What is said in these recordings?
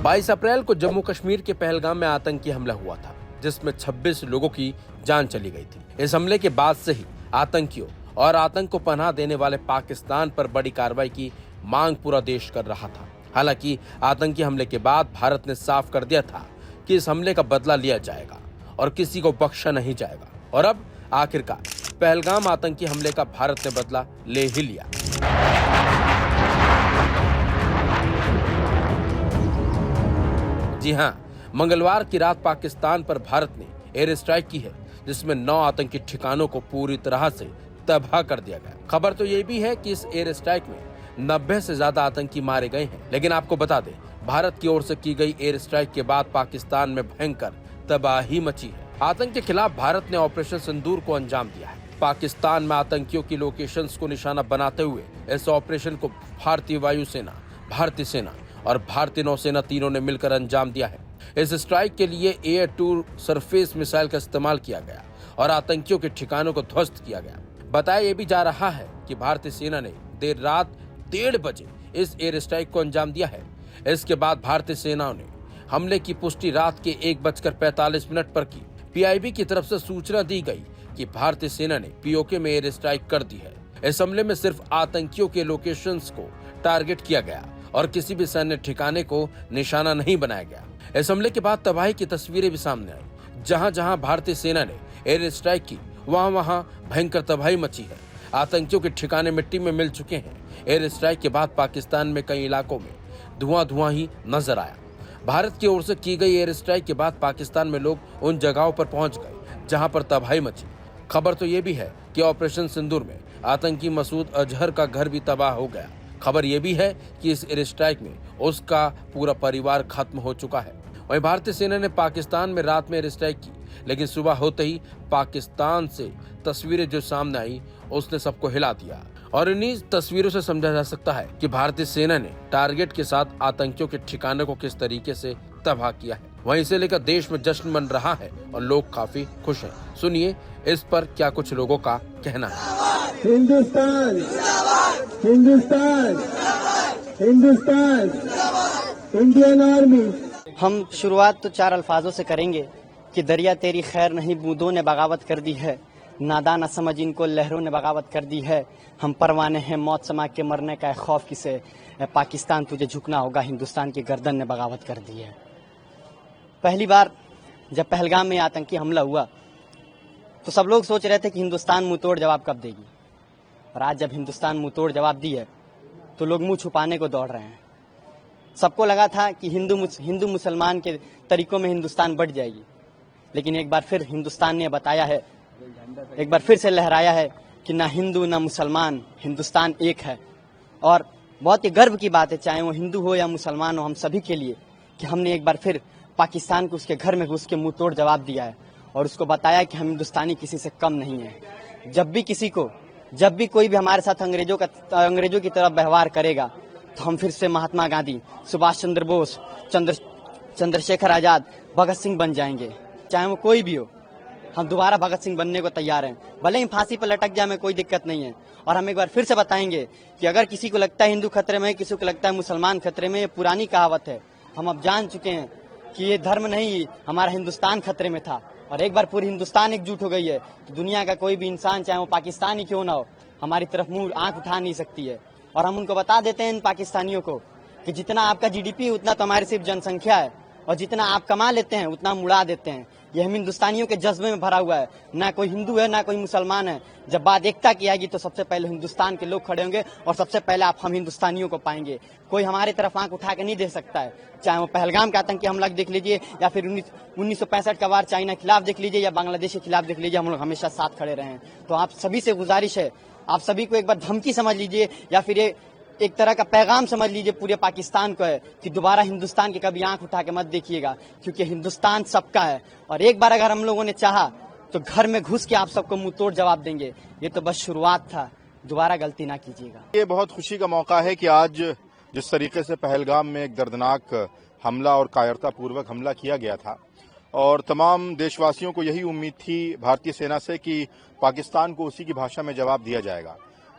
22 अप्रैल को जम्मू कश्मीर के पहलगाम में आतंकी हमला हुआ था, जिसमें 26 लोगों की जान चली गई थी। इस हमले के बाद से ही आतंकियों और आतंक को पनाह देने वाले पाकिस्तान पर बड़ी कार्रवाई की मांग पूरा देश कर रहा था। हालांकि आतंकी हमले के बाद भारत ने साफ कर दिया था कि इस हमले का बदला लिया जाएगा और किसी को बख्शा नहीं जाएगा। और अब आखिरकार पहलगाम आतंकी हमले का भारत ने बदला ले ही लिया। जी हां, मंगलवार की रात पाकिस्तान पर भारत ने एयर स्ट्राइक की है, जिसमें 9 आतंकी ठिकानों को पूरी तरह से तबाह कर दिया गया। खबर तो ये भी है कि इस एयर स्ट्राइक में 90 से ज्यादा आतंकी मारे गए हैं। लेकिन आपको बता दें, भारत की ओर से की गई एयर स्ट्राइक के बाद पाकिस्तान में भयंकर तबाही मची है। आतंक के खिलाफ भारत ने ऑपरेशन सिंदूर को अंजाम दिया है। पाकिस्तान में आतंकियों की लोकेशंस को निशाना बनाते हुए इस ऑपरेशन को भारतीय वायुसेना, भारतीय सेना और भारतीय नौसेना तीनों ने मिलकर अंजाम दिया है। इस स्ट्राइक के लिए एयर टू सरफेस मिसाइल का इस्तेमाल किया गया और आतंकियों के ठिकानों को ध्वस्त किया गया। बताया ये भी जा रहा है कि भारतीय सेना ने देर रात 1:30 बजे इस एयर स्ट्राइक को अंजाम दिया है। इसके बाद भारतीय सेना ने हमले की पुष्टि रात के 1:45 पर की। पीआईबी की तरफ से सूचना दी गई कि भारतीय सेना ने पीओके में एयर स्ट्राइक कर दी है। इस हमले में सिर्फ आतंकियों के लोकेशंस को टारगेट किया गया और किसी भी सैन्य ठिकाने को निशाना नहीं बनाया गया। इस हमले के बाद तबाही की तस्वीरें भी सामने आई। जहां जहां भारतीय सेना ने एयर स्ट्राइक की, वहां वहां भयंकर तबाही मची है। आतंकियों के ठिकाने मिट्टी में मिल चुके हैं। एयर स्ट्राइक के बाद पाकिस्तान में कई इलाकों में धुआं ही नजर आया। भारत की ओर से की गई एयर स्ट्राइक के बाद पाकिस्तान में लोग उन जगहों पर पहुंच गए जहां पर तबाही मची। खबर तो ये भी है कि ऑपरेशन सिंदूर में आतंकी मसूद अजहर का घर भी तबाह हो गया। खबर यह भी है कि इस एयर स्ट्राइक में उसका पूरा परिवार खत्म हो चुका है। वहीं भारतीय सेना ने पाकिस्तान में रात में एयर स्ट्राइक की, लेकिन सुबह होते ही पाकिस्तान से तस्वीरें जो सामने आई, उसने सबको हिला दिया। और इन्हीं तस्वीरों से समझा जा सकता है कि भारतीय सेना ने टारगेट के साथ आतंकियों के ठिकाने को किस तरीके से तबाह किया है। वहीं इसे लेकर देश में जश्न मन रहा है और लोग काफी खुश हैं। सुनिए इस पर क्या कुछ लोगों का कहना है। Hindustan, Hindustan, Hindustan, Indian army. हम शुरुआत तो 4 अल्फाजों से करेंगे कि दरिया तेरी खैर नहीं, बूंदों ने बगावत कर दी है। नादान न समझ इनको, लहरों ने बगावत कर दी है। हम परवाने हैं मौत समा के, मरने का खौफ किसे। पाकिस्तान तुझे झुकना होगा, हिंदुस्तान की गर्दन ने बगावत कर दी है। पहली बार जब पहलगाम में आतंकी हमला हुआ तो सब लोग सोच रहे थे कि हिंदुस्तान मुंहतोड़ जवाब कब देगी, और आज जब हिंदुस्तान मुंहतोड़ जवाब दी है तो लोग मुंह छुपाने को दौड़ रहे हैं। सबको लगा था कि हिंदू मुसलमान के तरीकों में हिंदुस्तान बढ़ जाएगी, लेकिन एक बार फिर हिंदुस्तान ने बताया है, एक बार फिर से लहराया है कि ना हिंदू ना मुसलमान, हिंदुस्तान एक है। और बहुत ही गर्व की बात है, चाहे वो हिंदू हो या मुसलमान हो, हम सभी के लिए, कि हमने एक बार फिर पाकिस्तान को उसके घर में घुस के मुंह तोड़ जवाब दिया है और उसको बताया कि हम हिंदुस्तानी किसी से कम नहीं है। जब भी कोई भी हमारे साथ अंग्रेजों की तरफ व्यवहार करेगा तो हम फिर से महात्मा गांधी, सुभाष चंद्र बोस, चंद्रशेखर आजाद, भगत सिंह बन जाएंगे। चाहे वो कोई भी हो, हम दोबारा भगत सिंह बनने को तैयार हैं। भले ही फांसी पर लटक जाए, हमें कोई दिक्कत नहीं है। और हम एक बार फिर से बताएंगे कि अगर किसी को लगता है हिंदू खतरे में है, किसी को लगता है मुसलमान खतरे में, ये पुरानी कहावत है। हम अब जान चुके हैं कि ये धर्म नहीं, हमारा हिंदुस्तान खतरे में था। और एक बार पूरी हिंदुस्तान एकजुट हो गई है तो दुनिया का कोई भी इंसान, चाहे वो पाकिस्तानी क्यों ना हो, हमारी तरफ मुंह आंख उठा नहीं सकती है। और हम उनको बता देते हैं इन पाकिस्तानियों को कि जितना आपका जीडीपी उतना तो हमारी सिर्फ जनसंख्या है, और जितना आप कमा लेते हैं उतना हम उड़ा देते हैं। ये हम हिंदुस्तानियों के जज्बे में भरा हुआ है। ना कोई हिंदू है ना कोई मुसलमान है। जब बात एकता की आएगी तो सबसे पहले हिंदुस्तान के लोग खड़े होंगे और सबसे पहले आप हम हिंदुस्तानियों को पाएंगे। कोई हमारी तरफ आंख उठा के नहीं देख सकता है। चाहे वो पहलगाम का आतंकी हमला देख लीजिए, या फिर 1965 का वार चाइना के खिलाफ देख लीजिए, या बांग्लादेश के खिलाफ देख लीजिए, हम लोग हमेशा साथ खड़े रहे हैं। तो आप सभी से गुजारिश है, आप सभी को एक बार धमकी समझ लीजिए या फिर ये एक तरह का पैगाम समझ लीजिए पूरे पाकिस्तान को है कि दोबारा हिंदुस्तान की कभी आंख उठा के मत देखिएगा, क्योंकि हिंदुस्तान सबका है। और एक बार अगर हम लोगों ने चाहा तो घर में घुस के आप सबको मुंह तोड़ जवाब देंगे। ये तो बस शुरुआत था, दोबारा गलती ना कीजिएगा। ये बहुत खुशी का मौका है कि आज जिस तरीके से पहलगाम में एक दर्दनाक हमला और कायरतापूर्वक हमला किया गया था, और तमाम देशवासियों को यही उम्मीद थी भारतीय सेना से कि पाकिस्तान को उसी की भाषा में जवाब दिया जाएगा।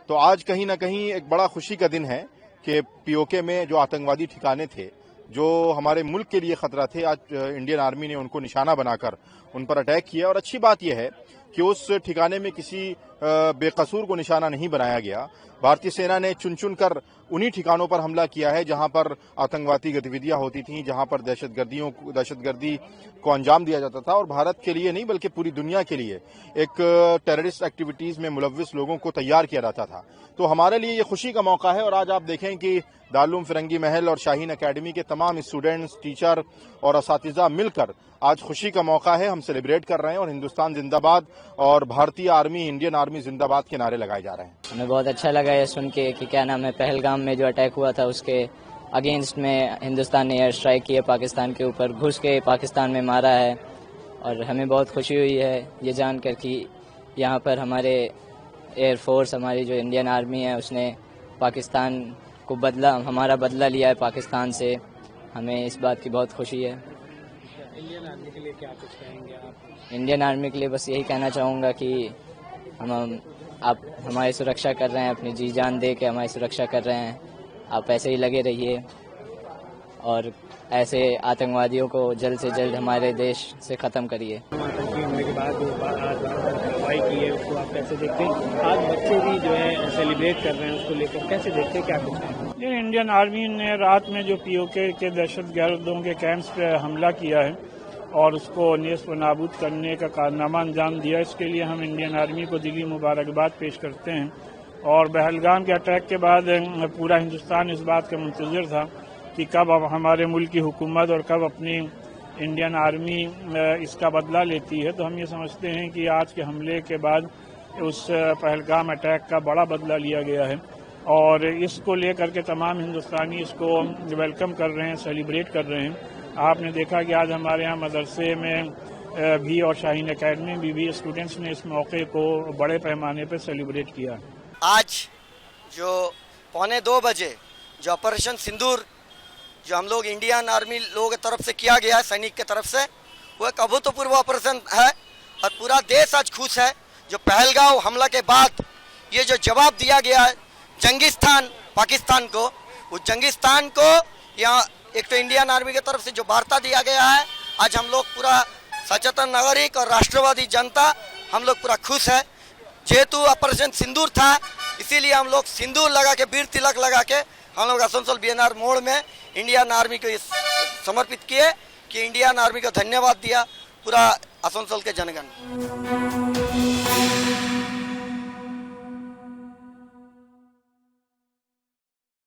तो आज कहीं ना कहीं एक बड़ा खुशी का दिन है कि पीओके में जो आतंकवादी ठिकाने थे जो हमारे मुल्क के लिए खतरा थे, आज इंडियन आर्मी ने उनको निशाना बनाकर उन पर अटैक किया। और अच्छी बात यह है कि उस ठिकाने में किसी बेकसूर को निशाना नहीं बनाया गया। भारतीय सेना ने चुन चुन कर उन्हीं ठिकानों पर हमला किया है जहां पर आतंकवादी गतिविधियां होती थीं, जहां पर दहशतगर्दी को अंजाम दिया जाता था। और भारत के लिए नहीं बल्कि पूरी दुनिया के लिए एक टेररिस्ट एक्टिविटीज में मुलव्विस लोगों को तैयार किया जाता था। तो हमारे लिए ये खुशी का मौका है। और आज आप देखें कि दारुल फिरंगी महल और शाहीन एकेडमी के तमाम स्टूडेंट्स, टीचर और असातिज़ा मिलकर आज खुशी का मौका है, हम सेलिब्रेट कर रहे हैं और हिंदुस्तान जिंदाबाद और भारतीय आर्मी, इंडियन आर्मी जिंदाबाद के नारे लगाए जा रहे हैं। हमें बहुत अच्छा लगा ये सुन के कि क्या नाम है, पहलगाम में जो अटैक हुआ था उसके अगेंस्ट में हिंदुस्तान ने एयर स्ट्राइक किया, पाकिस्तान के ऊपर घुस के पाकिस्तान में मारा है। और हमें बहुत खुशी हुई है ये जानकर कि यहाँ पर हमारे एयरफोर्स, हमारी जो इंडियन आर्मी है उसने पाकिस्तान को हमारा बदला लिया है पाकिस्तान से। हमें इस बात की बहुत खुशी है। इंडियन आर्मी के लिए क्या कुछ कहेंगे आप? इंडियन आर्मी के लिए बस यही कहना चाहूँगा कि आप हमारी सुरक्षा कर रहे हैं, अपनी जी जान दे के हमारी सुरक्षा कर रहे हैं। आप ऐसे ही लगे रहिए और ऐसे आतंकवादियों को जल्द से जल्द हमारे देश से ख़त्म करिए। आतंकी हमले के बाद आज कार्रवाई की है, उसको आप कैसे देखते हैं? आज बच्चे भी जो है सेलिब्रेट कर रहे हैं, उसको लेकर कैसे देखते हैं, क्या कुछ है? इंडियन आर्मी ने रात में जो पीओके के दहशतगर्दों के कैंप्स पे हमला किया है और उसको नेस्त नाबूद करने का कारनामा अंजाम दिया, इसके लिए हम इंडियन आर्मी को दिली मुबारकबाद पेश करते हैं। और पहलगाम के अटैक के बाद पूरा हिंदुस्तान इस बात का मुंतज़िर था कि कब अब हमारे मुल्क की हुकूमत और कब अपनी इंडियन आर्मी इसका बदला लेती है। तो हम ये समझते हैं कि आज के हमले के बाद उस पहलगाम अटैक का बड़ा बदला लिया गया है और इसको लेकर के तमाम हिंदुस्तानी इसको वेलकम कर रहे हैं, सेलिब्रेट कर रहे हैं। आपने देखा कि आज हमारे यहाँ मदरसे में भी और शाहीन एकेडमी में भी स्टूडेंट्स ने इस मौके को बड़े पैमाने पर सेलिब्रेट किया। आज जो 1:45 बजे जो ऑपरेशन सिंदूर जो हम लोग इंडियन आर्मी लोगों की तरफ से किया गया है, सैनिक की तरफ से, वो एक अभूतपूर्व ऑपरेशन है और पूरा देश आज खुश है। जो पहलगाम हमला के बाद ये जो जवाब दिया गया है जंगिस्तान पाकिस्तान को, उस जंगिस्तान को यहाँ एक तो इंडियन आर्मी की तरफ से जो वार्ता दिया गया है, आज हम लोग पूरा सचेतन नागरिक और राष्ट्रवादी जनता हम लोग पूरा खुश है। जेहेतु ऑपरेशन सिंदूर था इसीलिए हम लोग सिंदूर लगा के, वीर तिलक लगा के हम लोग आसनसोल बीएनआर मोड़ में इंडियन आर्मी को समर्पित किए कि इंडियन आर्मी को धन्यवाद दिया पूरा आसनसोल के जनगण।